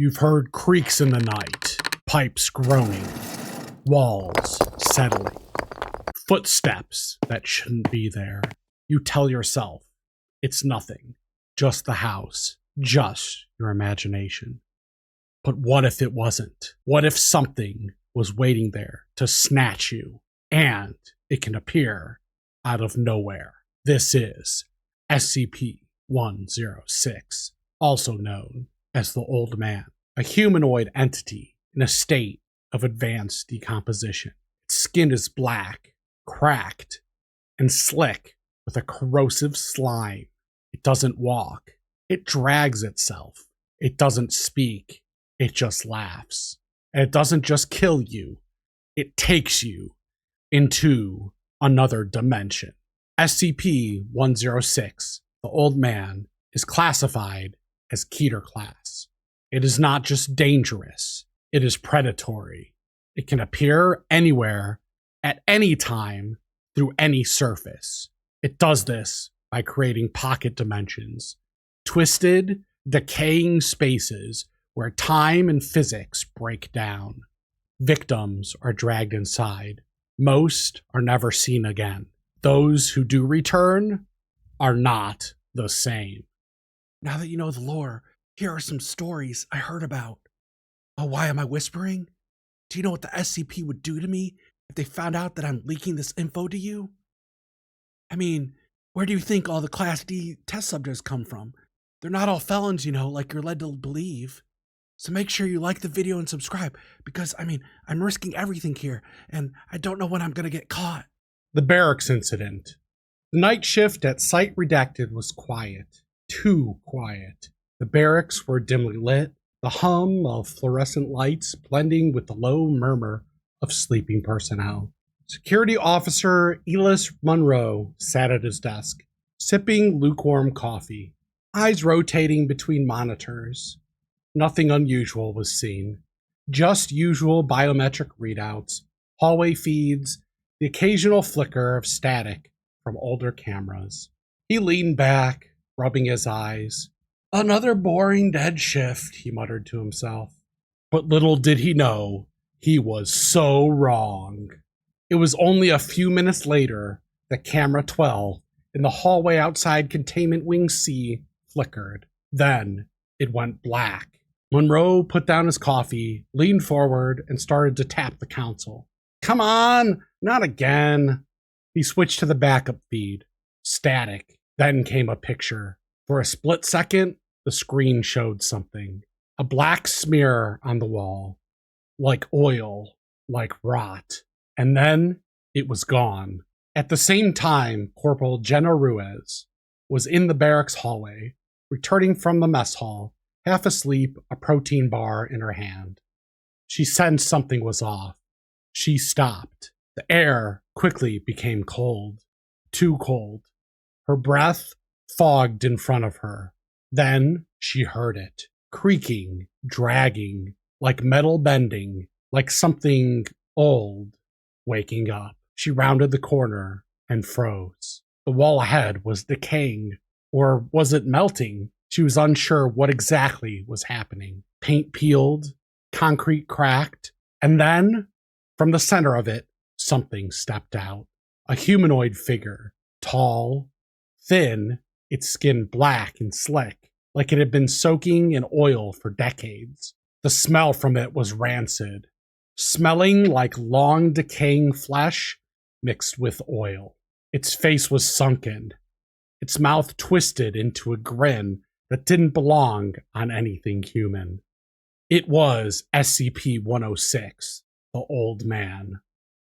You've heard creaks in the night, pipes groaning, walls settling, footsteps that shouldn't be there. You tell yourself, it's nothing, just the house, just your imagination. But what if it wasn't? What if something was waiting there to snatch you, and it can appear out of nowhere? This is SCP-106, also known as the Old Man, a humanoid entity in a state of advanced decomposition. Its skin is black, cracked, and slick with a corrosive slime. It doesn't walk. It drags itself. It doesn't speak. It just laughs. And it doesn't just kill you. It takes you into another dimension. SCP-106, the Old Man, is classified as Keter-class. It is not just dangerous. It is predatory. It can appear anywhere, at any time, through any surface. It does this by creating pocket dimensions, twisted, decaying spaces where time and physics break down. Victims are dragged inside. Most are never seen again. Those who do return are not the same. Now that you know the lore, here are some stories I heard about. Oh, why am I whispering? Do you know what the SCP would do to me if they found out that I'm leaking this info to you? I mean, where do you think all the Class D test subjects come from? They're not all felons, you know, like you're led to believe. So make sure you like the video and subscribe, because, I'm risking everything here, and I don't know when I'm going to get caught. The barracks incident. The night shift at Site Redacted was quiet. Too quiet. The barracks were dimly lit, the hum of fluorescent lights blending with the low murmur of sleeping personnel. Security Officer Elis Monroe sat at his desk, sipping lukewarm coffee, eyes rotating between monitors. Nothing unusual was seen. Just usual biometric readouts, hallway feeds, the occasional flicker of static from older cameras. He leaned back, rubbing his eyes. Another boring dead shift, he muttered to himself. But little did he know, he was so wrong. It was only a few minutes later that camera 12 in the hallway outside Containment Wing C flickered. Then it went black. Monroe put down his coffee, leaned forward, and started to tap the console. Come on, not again. He switched to the backup feed. Static. Then came a picture. For a split second, the screen showed something. A black smear on the wall. Like oil. Like rot. And then it was gone. At the same time, Corporal Jenna Ruiz was in the barracks hallway, returning from the mess hall, half asleep, a protein bar in her hand. She sensed something was off. She stopped. The air quickly became cold. Too cold. Her breath fogged in front of her. Then she heard it. Creaking, dragging, like metal bending, like something old waking up. She rounded the corner and froze. The wall ahead was decaying, or was it melting? She was unsure what exactly was happening. Paint peeled, concrete cracked, and then, from the center of it, something stepped out. A humanoid figure, tall, thin, its skin black and slick, like it had been soaking in oil for decades. The smell from it was rancid, smelling like long decaying flesh mixed with oil. Its face was sunken, its mouth twisted into a grin that didn't belong on anything human. It was SCP-106, the Old Man.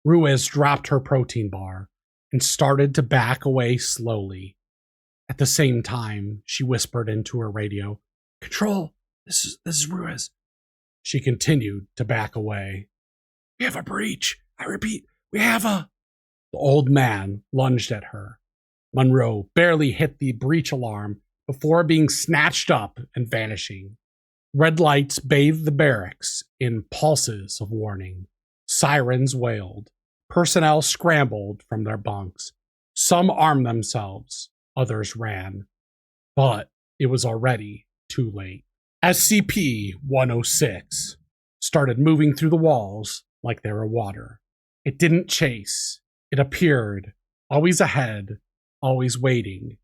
Ruiz dropped her protein bar and started to back away slowly. At the same time, she whispered into her radio, "Control, this is Ruiz." She continued to back away. "We have a breach. I repeat, we have a..." The Old Man lunged at her. Monroe barely hit the breach alarm before being snatched up and vanishing. Red lights bathed the barracks in pulses of warning. Sirens wailed. Personnel scrambled from their bunks. Some armed themselves, others ran. But it was already too late. SCP-106 started moving through the walls like they were water. It didn't chase. It appeared, always ahead, always waiting.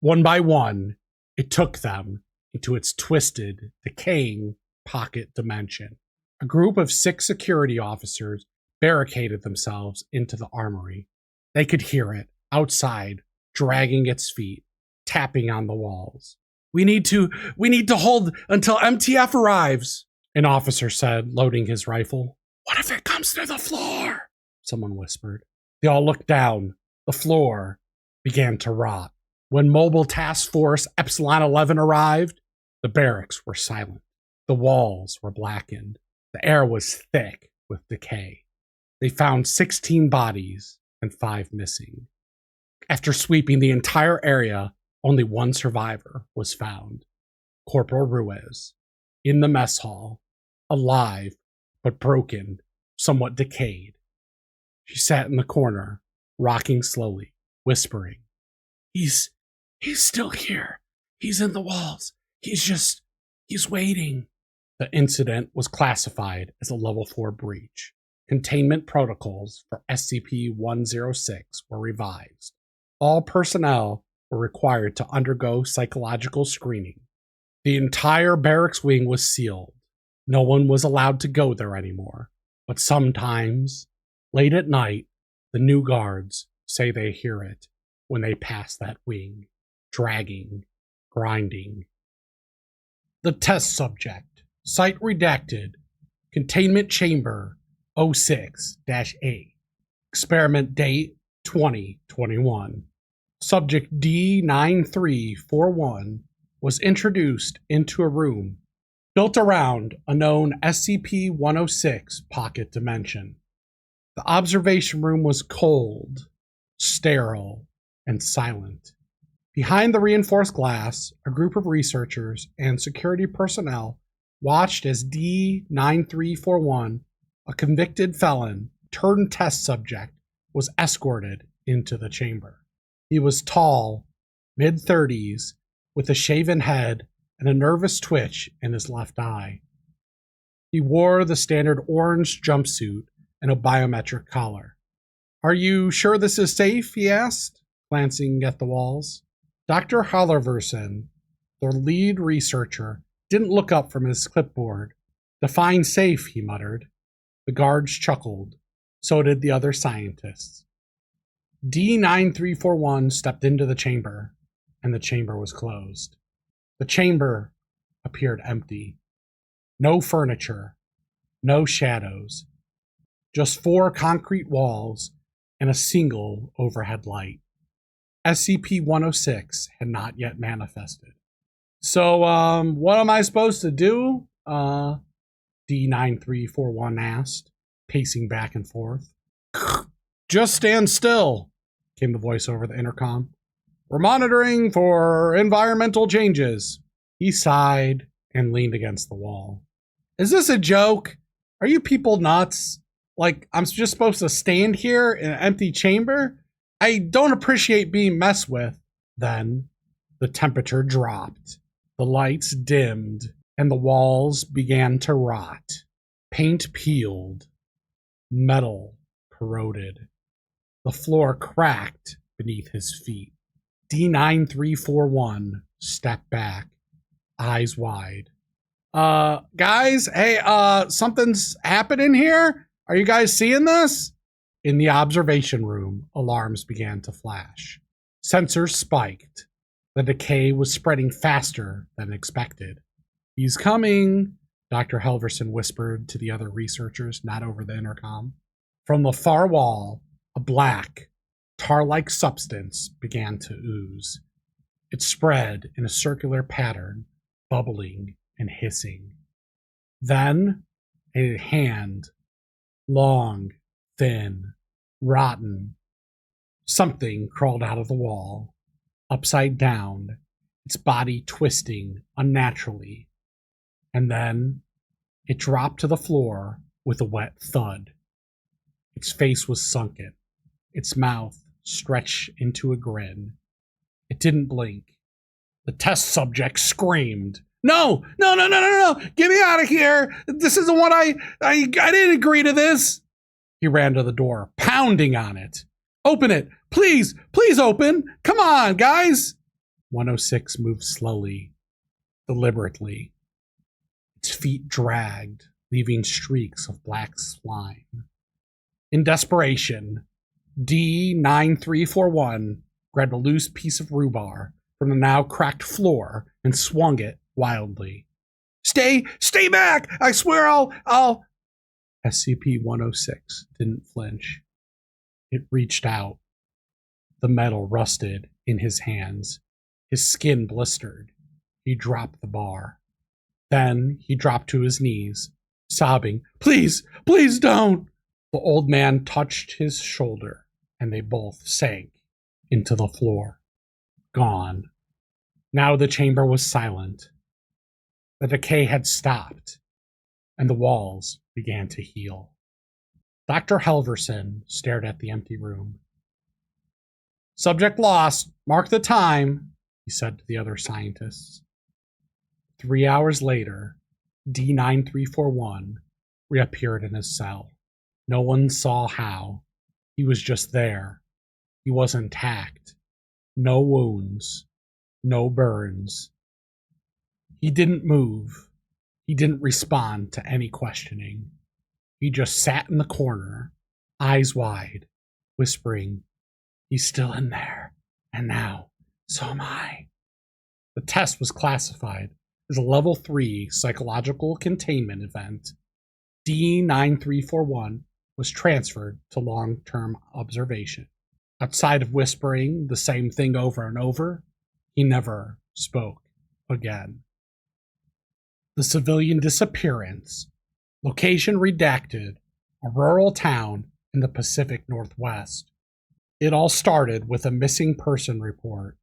One by one, it took them into its twisted, decaying pocket dimension. A group of 6 security officers barricaded themselves into the armory. They could hear it outside, dragging its feet, tapping on the walls. We need to hold until MTF arrives, an officer said, loading his rifle. What if it comes through the floor? Someone whispered. They all looked down. The floor began to rot. When Mobile Task Force Epsilon 11 arrived, the barracks were silent. The walls were blackened. The air was thick with decay. They found 16 bodies and 5 missing. After sweeping the entire area, only one survivor was found. Corporal Ruiz, in the mess hall, alive but broken, somewhat decayed. She sat in the corner, rocking slowly, whispering, He's still here. He's in the walls. He's waiting. The incident was classified as a level 4 breach. Containment protocols for SCP-106 were revised. All personnel were required to undergo psychological screening. The entire barracks wing was sealed. No one was allowed to go there anymore. But sometimes, late at night, the new guards say they hear it when they pass that wing, dragging, grinding. The test subject, site redacted, containment chamber 06-A, experiment date 2021. Subject D9341 was introduced into a room built around a known SCP-106 pocket dimension. The observation room was cold, sterile, and silent. Behind the reinforced glass, a group of researchers and security personnel watched as D9341, a convicted felon turned test subject, was escorted into the chamber. He was tall, mid-30s, with a shaven head and a nervous twitch in his left eye. He wore the standard orange jumpsuit and a biometric collar. Are you sure this is safe? He asked, glancing at the walls. Dr. Hallerverson, the lead researcher, didn't look up from his clipboard. Define safe, he muttered. The guards chuckled. So did the other scientists. D9341 stepped into the chamber, and the chamber was closed. The chamber appeared empty. No furniture, no shadows, just 4 concrete walls and a single overhead light. SCP-106 had not yet manifested. So, what am I supposed to do? D9341 asked, pacing back and forth. Just stand still, came the voice over the intercom. We're monitoring for environmental changes. He sighed and leaned against the wall. Is this a joke? Are you people nuts? Like, I'm just supposed to stand here in an empty chamber? I don't appreciate being messed with. Then the temperature dropped. The lights dimmed and the walls began to rot. Paint peeled. Metal corroded. The floor cracked beneath his feet. D9341 stepped back, eyes wide. Guys, hey, something's happening here? Are you guys seeing this? In the observation room, alarms began to flash. Sensors spiked. The decay was spreading faster than expected. He's coming, Dr. Helverson whispered to the other researchers, not over the intercom. From the far wall, a black, tar-like substance began to ooze. It spread in a circular pattern, bubbling and hissing. Then, a hand, long, thin, rotten. Something crawled out of the wall, upside down, its body twisting unnaturally. And then it dropped to the floor with a wet thud. Its face was sunken, its mouth stretched into a grin. It didn't blink. The test subject screamed. No, no, no, no, no, no. Get me out of here. This isn't what I didn't agree to this. He ran to the door, pounding on it. Open it. Please, please open. Come on, guys. 106 moved slowly, deliberately. Its feet dragged, leaving streaks of black slime. In desperation, D9341 grabbed a loose piece of rhubarb from the now cracked floor and swung it wildly. Stay back! I swear I'll... SCP-106 didn't flinch. It reached out. The metal rusted in his hands. His skin blistered. He dropped the bar. Then he dropped to his knees, sobbing, Please, please don't! The old man touched his shoulder, and they both sank into the floor. Gone. Now the chamber was silent. The decay had stopped, and the walls began to heal. Dr. Helverson stared at the empty room. Subject lost. Mark the time, he said to the other scientists. 3 hours later, D9341 reappeared in his cell. No one saw how. He was just there. He was intact. No wounds. No burns. He didn't move. He didn't respond to any questioning. He just sat in the corner, eyes wide, whispering, He's still in there. And now, so am I. The test was classified as a Level 3 psychological containment event. D9341 was transferred to long-term observation. Outside of whispering the same thing over and over, he never spoke again. The civilian disappearance, location redacted, a rural town in the Pacific Northwest. It all started with a missing person report.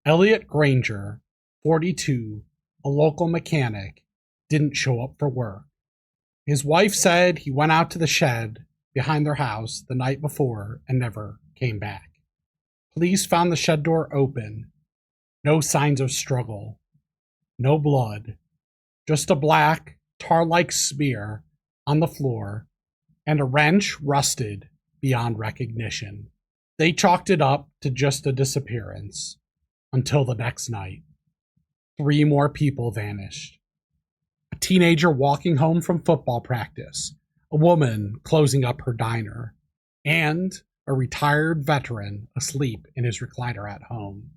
Elliot Granger, 42, a local mechanic, didn't show up for work. His wife said he went out to the shed behind their house the night before and never came back. Police found the shed door open. No signs of struggle. No blood. Just a black, tar-like smear on the floor and a wrench rusted beyond recognition. They chalked it up to just a disappearance until the next night. 3 more people vanished. A teenager walking home from football practice, a woman closing up her diner, and a retired veteran asleep in his recliner at home.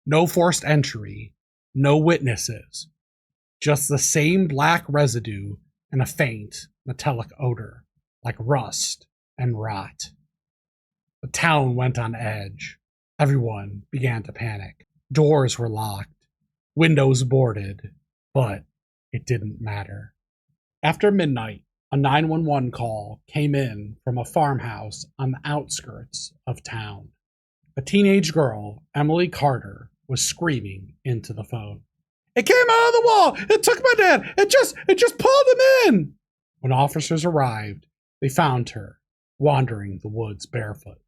No forced entry, no witnesses, just the same black residue and a faint metallic odor, like rust and rot. The town went on edge. Everyone began to panic. Doors were locked, windows boarded, but it didn't matter. After midnight, a 911 call came in from a farmhouse on the outskirts of town. A teenage girl, Emily Carter, was screaming into the phone. It came out of the wall! It took my dad! It just pulled him in! When officers arrived, they found her, wandering the woods barefoot,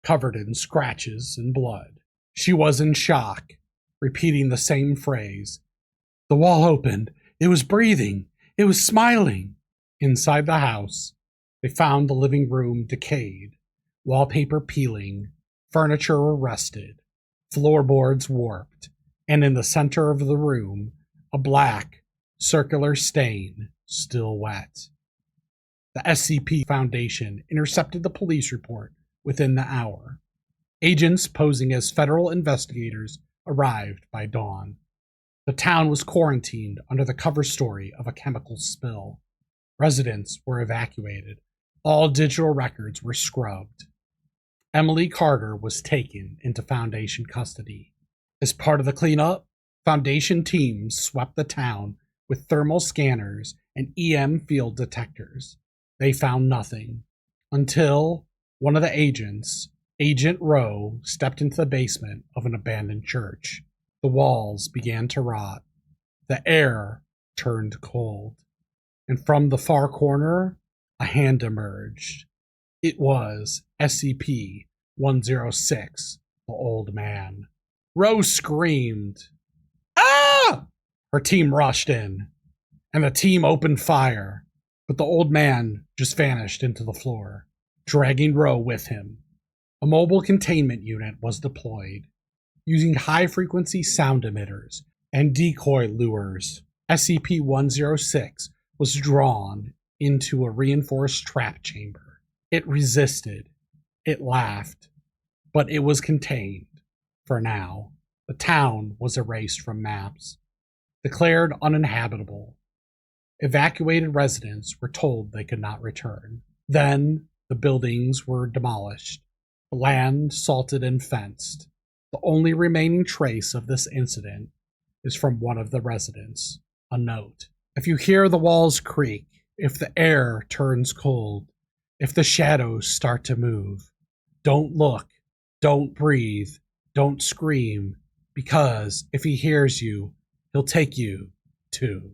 covered in scratches and blood. She was in shock, repeating the same phrase. The wall opened. It was breathing. It was smiling. Inside the house, they found the living room decayed, wallpaper peeling, furniture rusted, floorboards warped, and in the center of the room, a black, circular stain still wet. The SCP Foundation intercepted the police report within the hour. Agents posing as federal investigators arrived by dawn. The town was quarantined under the cover story of a chemical spill. Residents were evacuated. All digital records were scrubbed. Emily Carter was taken into Foundation custody. As part of the cleanup, Foundation teams swept the town with thermal scanners and EM field detectors. They found nothing until one of the agents, Agent Rowe, stepped into the basement of an abandoned church. The walls began to rot. The air turned cold. And from the far corner, a hand emerged. It was SCP-106, the old man. Rose screamed. Ah! Her team rushed in, and the team opened fire, but the old man just vanished into the floor, dragging Rowe with him. A mobile containment unit was deployed, using high-frequency sound emitters and decoy lures. SCP-106 was drawn into a reinforced trap chamber. It resisted. It laughed. But it was contained. For now, the town was erased from maps, declared uninhabitable. Evacuated residents were told they could not return. Then, the buildings were demolished, the land salted and fenced. The only remaining trace of this incident is from one of the residents. A note. If you hear the walls creak, if the air turns cold, if the shadows start to move, don't look, don't breathe, don't scream, because if he hears you, he'll take you too.